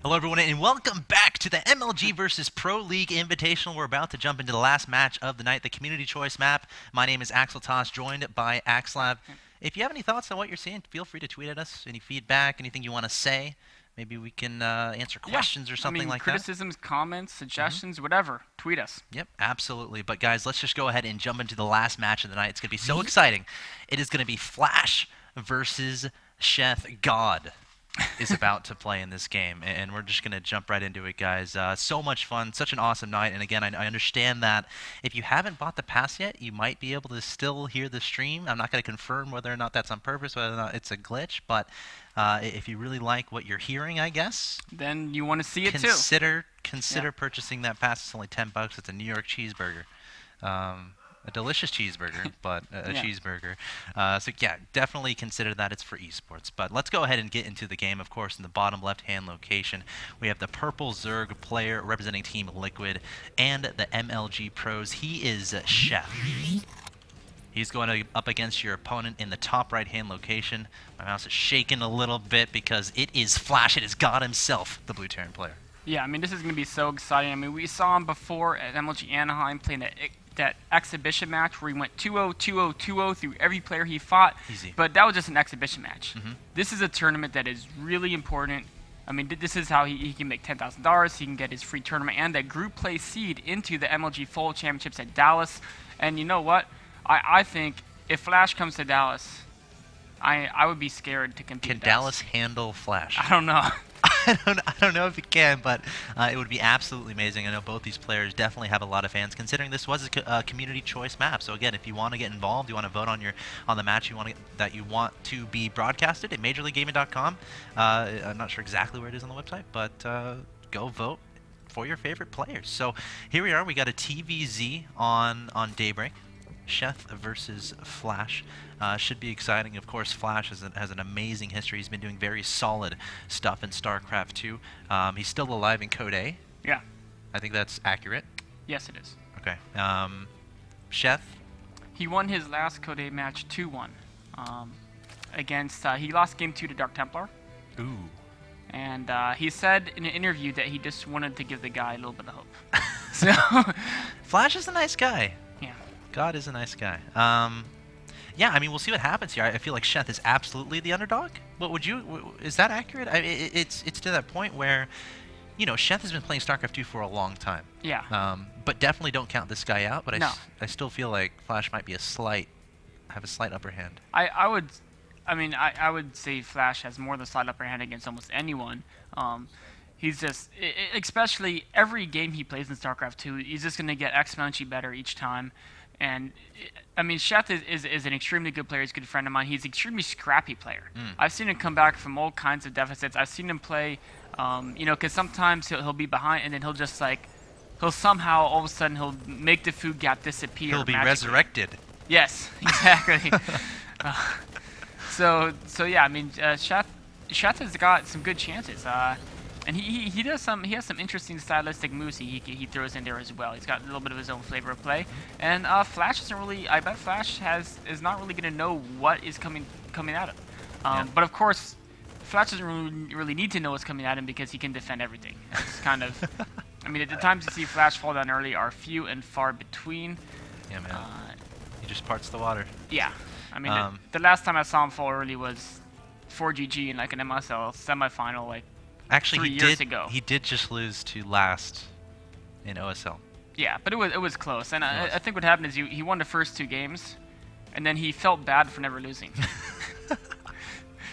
Hello, everyone, and welcome back to the MLG versus Pro League Invitational. We're about to jump into the last match of the night, the Community Choice map. My name is Axel Toss, joined by Axlab. If you have any thoughts on what you're seeing, feel free to tweet at us. Any feedback, anything you want to say, maybe we can answer questions or something like that. Criticisms, comments, suggestions, whatever. Tweet us. Yep, absolutely. But guys, let's just go ahead and jump into the last match of the night. It's going to be so exciting. It is going to be Flash versus Sheth. God is about to play in this game, and we're just going to jump right into it, guys. So much fun, such an awesome night, and again, I understand that if you haven't bought the pass yet, you might be able to still hear the stream. I'm not going to confirm whether or not that's on purpose, whether or not it's a glitch, but if you really like what you're hearing, I guess, then you want to see it too. Consider purchasing that pass. It's only $10. It's a New York cheeseburger. A delicious cheeseburger, but a cheeseburger. So yeah, definitely consider that. It's for esports. But let's go ahead and get into the game. Of course, in the bottom left-hand location, we have the purple Zerg player representing Team Liquid and the MLG pros. He is Sheth. He's going up against your opponent in the top right-hand location. My mouse is shaking a little bit because it is Flash. It is God himself, the blue Terran player. Yeah, I mean, this is going to be so exciting. I mean, we saw him before at MLG Anaheim playing that exhibition match where he went 2-0, 2-0, 2-0 through every player he fought. Easy. But that was just an exhibition match. This is a tournament that is really important. I mean, this is how he can make $10,000. He can get his free tournament and that group play seed into the MLG Fall Championships at Dallas. And you know what? I think if Flash comes to Dallas, I would be scared to compete. Can Dallas handle Flash? I don't know. I don't know if it can, but it would be absolutely amazing. I know both these players definitely have a lot of fans, considering this was a community choice map. So again, if you want to get involved, you want to vote on the match that you want to be broadcasted at MajorLeagueGaming.com. I'm not sure exactly where it is on the website, but go vote for your favorite players. So here we are. We got a TVZ on Daybreak. Sheth versus Flash. Should be exciting. Of course, Flash has an amazing history. He's been doing very solid stuff in StarCraft 2. He's still alive in Code A. Yeah. I think that's accurate. Yes, it is. Okay. Sheth? He won his last Code A match 2-1 against, he lost Game 2 to Dark Templar. Ooh. And he said in an interview that he just wanted to give the guy a little bit of hope. So Flash is a nice guy. Yeah. God is a nice guy. Yeah, I mean, we'll see what happens here. I feel like Sheth is absolutely the underdog. What would you? Is that accurate? It's to that point where, you know, Sheth has been playing StarCraft 2 for a long time. Yeah. But definitely don't count this guy out. But No. I still feel like Flash might be have a slight upper hand. I would say Flash has more than a slight upper hand against almost anyone. He's just, especially every game he plays in StarCraft 2, he's just going to get exponentially better each time. And, I mean, Sheth is an extremely good player. He's a good friend of mine. He's an extremely scrappy player. I've seen him come back from all kinds of deficits. I've seen him play, you know, because sometimes he'll be behind and then he'll just, like, he'll somehow, all of a sudden, he'll make the food gap disappear. He'll be magically. Resurrected. Yes, exactly. So yeah, I mean, Sheth has got some good chances. And he has some interesting stylistic moves he throws in there as well. He's got a little bit of his own flavor of play. And Flash isn't really. I bet Flash is not really going to know what is coming at him. But of course, Flash doesn't really need to know what's coming at him because he can defend everything. It's kind of. I mean, the times you see Flash fall down early are few and far between. Yeah, man. He just parts the water. Yeah. I mean, the last time I saw him fall early was 4GG in like an MSL semifinal, like. Actually, 3 years ago. He did just lose to last in OSL. Yeah, but it was close. And I think what happened is he won the first 2 games, and then he felt bad for never losing.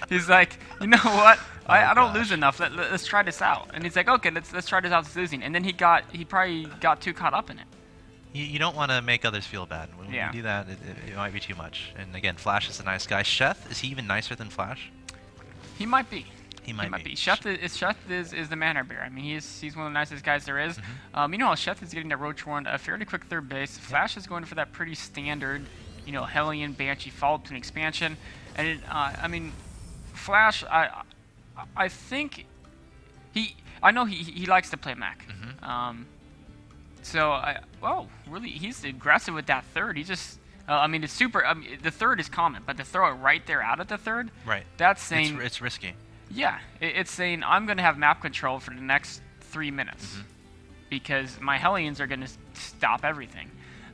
He's like, you know what? I don't lose enough. Let's try this out. And he's like, okay, let's try this out. It's losing. And then he probably got too caught up in it. You don't want to make others feel bad. When you do that, it might be too much. And again, Flash is a nice guy. Sheth, is he even nicer than Flash? He might be. He might be. Sheth is the manner bear. I mean, he's one of the nicest guys there is. You know, Sheth is getting that Roach Warren, a fairly quick third base. Flash is going for that pretty standard, you know, Hellion, Banshee, followed to an expansion. And I mean, Flash, I think I know he likes to play Mac. Really, he's aggressive with that third. He just I mean, it's super. The third is common, but to throw it right there out at the third, right? That's saying it's risky. Yeah, it's saying I'm going to have map control for the next 3 minutes because my Hellions are going to stop everything.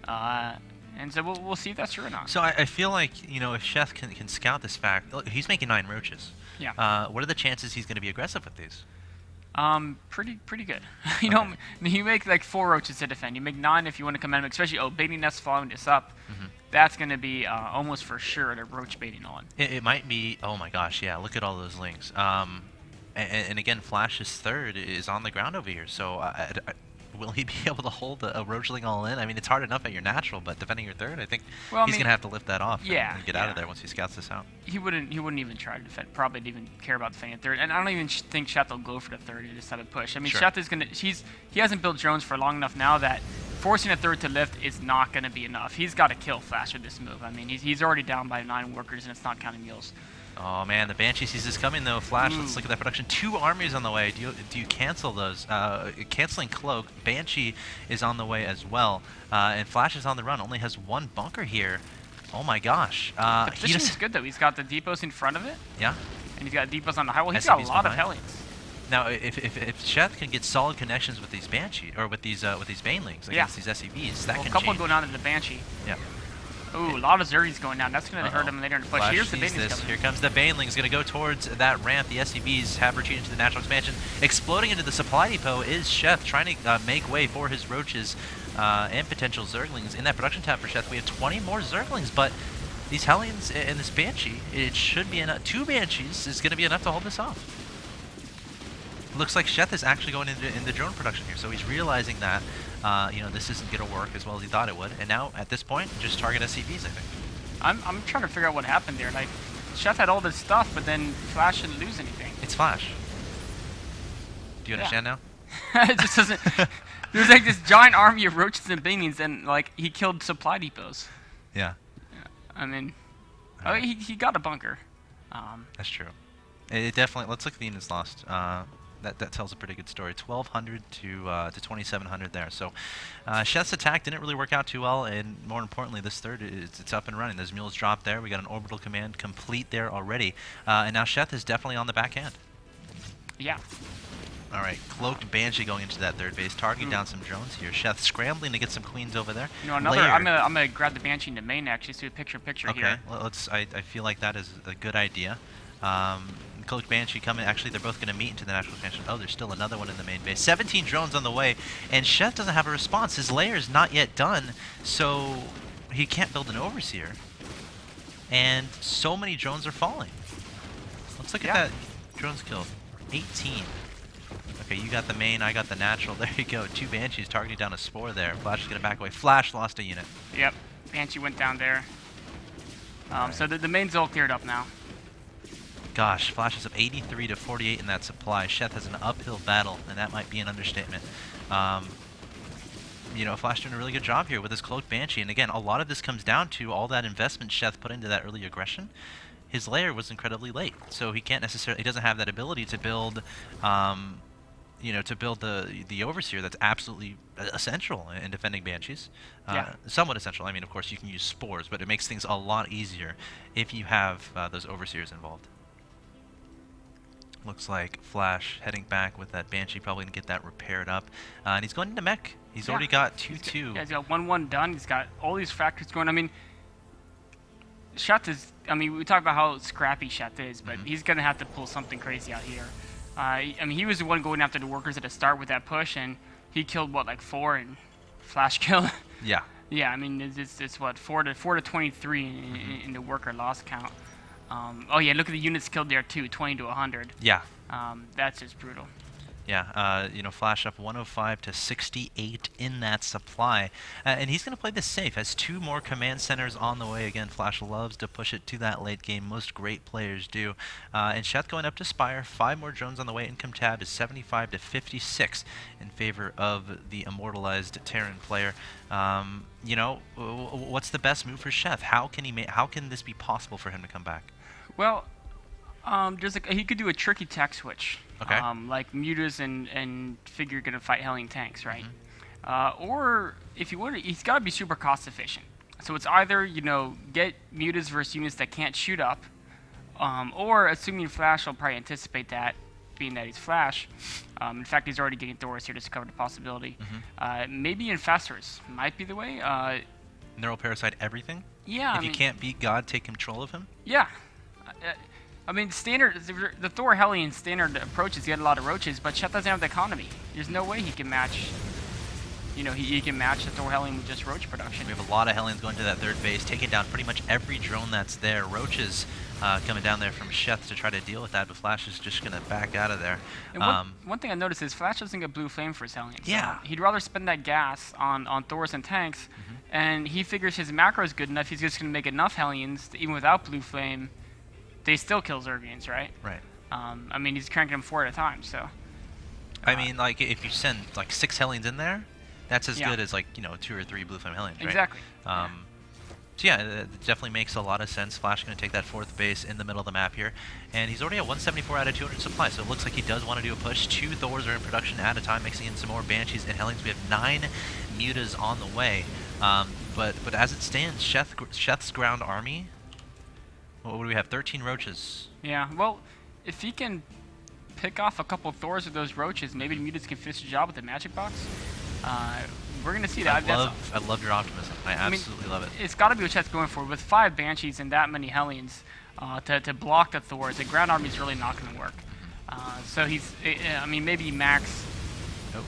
And so we'll see if that's true or not. So I feel like, you know, if Sheth can scout this fact, look, he's making 9 roaches. Yeah. What are the chances he's going to be aggressive with these? Pretty good. You know, you make like 4 roaches to defend. You make 9 if you want to command them, especially baiting nest following this up. That's going to be almost for sure the roach baiting on. It might be. Oh my gosh, yeah. Look at all those lings. And again, Flash's third is on the ground over here. So will he be able to hold a roachling all in? I mean, it's hard enough at your natural, but defending your third, I think he's gonna have to lift that off. And get out of there once he scouts this out. He wouldn't even try to defend. Probably didn't even care about defending third. And I don't even think Sheth will go for the third. He just had to push. I mean, Sheth is gonna. He hasn't built drones for long enough now that forcing a third to lift is not gonna be enough. He's got to kill Flash with this move. I mean, he's already down by 9 workers, and it's not counting mules. Oh man, the Banshee sees this coming though. Flash, let's look at that production. 2 armies on the way. Do you cancel those? Canceling Cloak. Banshee is on the way as well. And Flash is on the run. Only has 1 bunker here. Oh my gosh. The position is good though. He's got the depots in front of it. Yeah. And he's got depots on the high wall. He's got a lot of Hellions. Now, if Sheth can get solid connections with these Banshee or with these Banelings against these SCVs, that can change. A couple going down to the Banshee. Yeah. Ooh, a lot of Zerg's going down. That's going to hurt him later in the push. Here's the Banelings coming. Here comes the Banelings. Going to go towards that ramp. The SCVs have retreated into the natural expansion. Exploding into the supply depot is Sheth, trying to make way for his roaches and potential Zerglings. In that production tab for Sheth, we have 20 more Zerglings, but these Hellions and this Banshee, it should be enough. 2 Banshees is going to be enough to hold this off. Looks like Sheth is actually going into drone production here, so he's realizing that you know, this isn't going to work as well as he thought it would, and now at this point, just target SCVs, I think. I'm trying to figure out what happened there. Like, Sheth had all this stuff, but then Flash didn't lose anything. It's Flash. Do you understand now? It just doesn't. There's like this giant army of roaches and Banelings, and like he killed supply depots. Yeah. I mean, he got a bunker. That's true. It definitely. Let's look at the units lost. That tells a pretty good story. 1,200 to 2,700 there. So Sheth's attack didn't really work out too well, and more importantly, this third it's up and running. Those mules dropped there. We got an orbital command complete there already, and now Sheth is definitely on the back end. Yeah. All right, cloaked Banshee going into that third base, targeting down some drones here. Sheth scrambling to get some queens over there. You know, another. I'm gonna grab the Banshee in the main actually, so a picture here. Okay, well, I feel like that is a good idea. Cloaked Banshee coming. Actually, they're both going to meet into the natural expansion. Oh, there's still another one in the main base. 17 drones on the way, and Sheth doesn't have a response. His lair is not yet done, so he can't build an overseer. And so many drones are falling. Let's look at that. Drones killed. 18. Okay, you got the main, I got the natural. There you go. 2 Banshees targeting down a Spore there. Flash is going to back away. Flash lost a unit. Yep. Banshee went down there. So the main's all cleared up now. Gosh, Flash is up 83 to 48 in that supply. Sheth has an uphill battle, and that might be an understatement. You know, Flash doing a really good job here with his Cloaked Banshee. And again, a lot of this comes down to all that investment Sheth put into that early aggression. His lair was incredibly late, so he can't necessarily, he doesn't have that ability to build, you know, to build the Overseer that's absolutely essential in defending Banshees. Somewhat essential. I mean, of course, you can use Spores, but it makes things a lot easier if you have those Overseers involved. Looks like Flash heading back with that Banshee, probably going to get that repaired up. And he's going into mech. He's already got 2-2. Yeah, he's got 1-1 done. He's got all these factories going. I mean, Sheth is, I mean, we talk about how scrappy Sheth is, but he's going to have to pull something crazy out here. I mean, he was the one going after the workers at the start with that push, and he killed, what, like 4 and Flash killed? Yeah. Yeah, I mean, it's what, 4 to 23 in the worker loss count. Oh yeah, look at the units killed there too, 20 to 100. Yeah. That's just brutal. Yeah, you know, Flash up 105 to 68 in that supply. And he's going to play this safe. Has 2 more command centers on the way. Again, Flash loves to push it to that late game. Most great players do. And Sheth going up to Spire. 5 more drones on the way. Income tab is 75 to 56 in favor of the immortalized Terran player. You know, what's the best move for Sheth? How can this be possible for him to come back? Well, he could do a tricky tech switch. Okay. Like Mutas and Figure gonna fight Hellion tanks, right? Or if you want, he's got to be super cost efficient. So it's either, you know, get Mutas versus units that can't shoot up, Or assuming Flash will probably anticipate that, being that he's Flash. In fact, he's already getting Thor's here to cover the possibility. Maybe Infestors might be the way. Neural Parasite everything? Yeah, If you can't beat God, take control of him? Yeah. I mean, standard, the Thor Hellion standard approach is get a lot of roaches, but Sheth doesn't have the economy. There's no way he can match, he can match the Thor Hellion with just roach production. We have a lot of Hellions going to that third base, taking down pretty much every drone that's there. Roaches coming down there from Sheth to try to deal with that, but Flash is just going to back out of there. And one thing I noticed is Flash doesn't get blue flame for his Hellions. Yeah. He'd rather spend that gas on Thors and tanks, and he figures his macro is good enough, he's just going to make enough Hellions, that even without blue flame, they still kill Zergians, right? Right. I mean, he's cranking them 4 at a time, so. I mean, like, if you send, like, 6 Hellions in there, that's as good as, like, 2 or 3 blue flame Hellions, right? Exactly. So yeah, it definitely makes a lot of sense. Flash going to take that 4th base in the middle of the map here. And he's already at 174 out of 200 supply, so it looks like he does want to do a push. 2 Thors are in production at a time, mixing in some more Banshees and Hellions. We have 9 Mutas on the way. But as it stands, Sheth's ground army, what do we have? 13 Roaches. Yeah, well, if he can pick off a couple Thors with those Roaches, maybe the Mutas can finish the job with the Magic Box. We're going to see that. I love your optimism. I absolutely love it. It's got to be what Sheth's going for. With 5 Banshees and that many Hellions to block the Thors, the ground army is really not going to work. So I mean, maybe max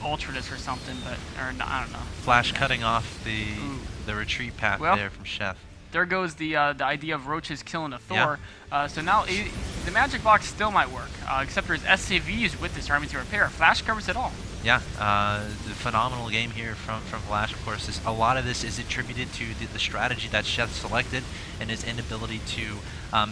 Ultra this or something, but I don't know. Flash cutting off the retreat path there from Sheth. There goes the idea of Roaches killing a Thor. Yeah. So now the Magic Box still might work, except there's SCVs with this army to repair. Flash covers it all. Yeah, the phenomenal game here from Flash. Of course, a lot of this is attributed to the strategy that Sheth selected and his inability to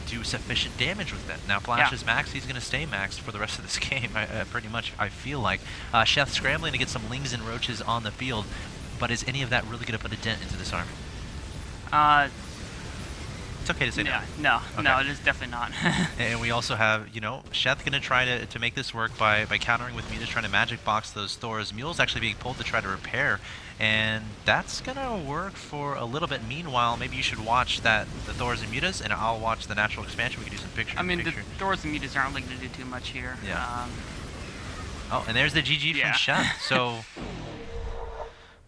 do sufficient damage with it. Now Flash is maxed. He's going to stay maxed for the rest of this game, pretty much, I feel like. Sheth scrambling to get some Lings and Roaches on the field, but is any of that really going to put a dent into this army? It's okay to say no. No, it is definitely not. And we also have, Sheth going to try to make this work by countering with Mutas, trying to Magic Box those Thors. Mule's actually being pulled to try to repair, and that's going to work for a little bit. Meanwhile, maybe you should watch the Thors and Mutas, and I'll watch the natural expansion. We can do some picture. I mean, the Thors and Mutas aren't really going to do too much here. Yeah. Oh, and there's the GG from Sheth. So,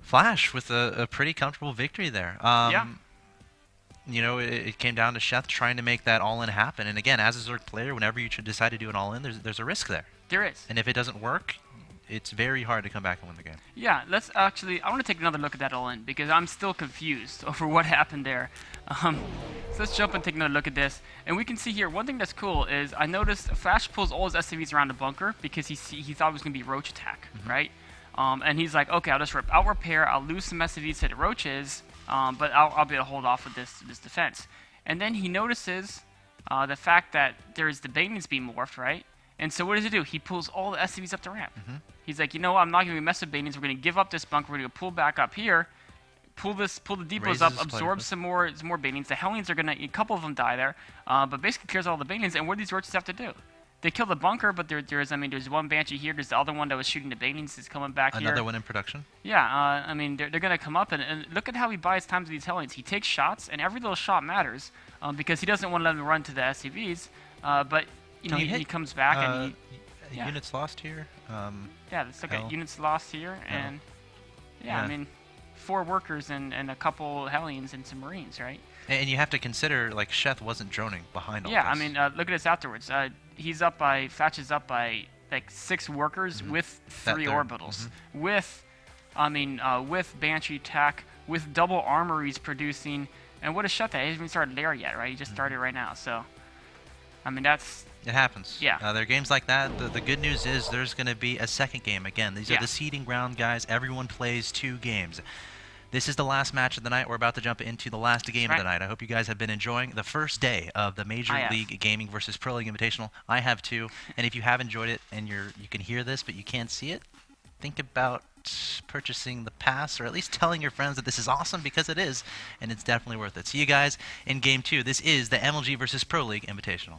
Flash with a pretty comfortable victory there. It came down to Sheth trying to make that all-in happen. And again, as a Zerg player, whenever you decide to do an all-in, there's a risk there. There is. And if it doesn't work, it's very hard to come back and win the game. Yeah, I want to take another look at that all-in, because I'm still confused over what happened there. So let's jump and take another look at this. And we can see here, one thing that's cool is I noticed Flash pulls all his SCVs around the bunker because he thought it was going to be Roach attack, right? And he's like, okay, I'll just repair, I'll lose some SCVs to the Roaches, but I'll be able to hold off with this defense. And then he notices the fact that there's the Banelings being morphed, right? And so what does he do? He pulls all the SCVs up the ramp. He's like, you know what? I'm not going to mess with Banelings. We're going to give up this bunker. We're going to pull back up here, pull the depots up, absorb some more Banelings. The Hellions are going to, a couple of them die there, but basically clears all the Banelings. And what do these Roaches have to do? They kill the bunker, but there's one Banshee here. There's the other one that was shooting the Banelings is coming back here. Another one in production. Yeah, they're going to come up, and look at how he buys time to these Hellions. He takes shots, and every little shot matters because he doesn't want to let them run to the SCVs. But he comes back and units lost here. Yeah, let's look at units lost here, and I mean, 4 workers and a couple Hellions and some Marines, right? And you have to consider, like, Sheth wasn't droning behind all this. Yeah, I mean, look at this afterwards. Flash is up by like 6 workers with 3 orbitals, with Banshee attack, with double armories producing. And what is Sheth? He hasn't even started there yet, right? He just started right now. So, I mean, it happens. Yeah. There are games like that. The good news is there's going to be a second game. Again, these are the seeding ground guys. Everyone plays 2 games. This is the last match of the night. We're about to jump into the last game of the night. I hope you guys have been enjoying the first day of the Major League Gaming versus Pro League Invitational. I have too. And if you have enjoyed it and you can hear this but you can't see it, think about purchasing the pass, or at least telling your friends that this is awesome, because it is, and it's definitely worth it. See you guys in Game 2. This is the MLG versus Pro League Invitational.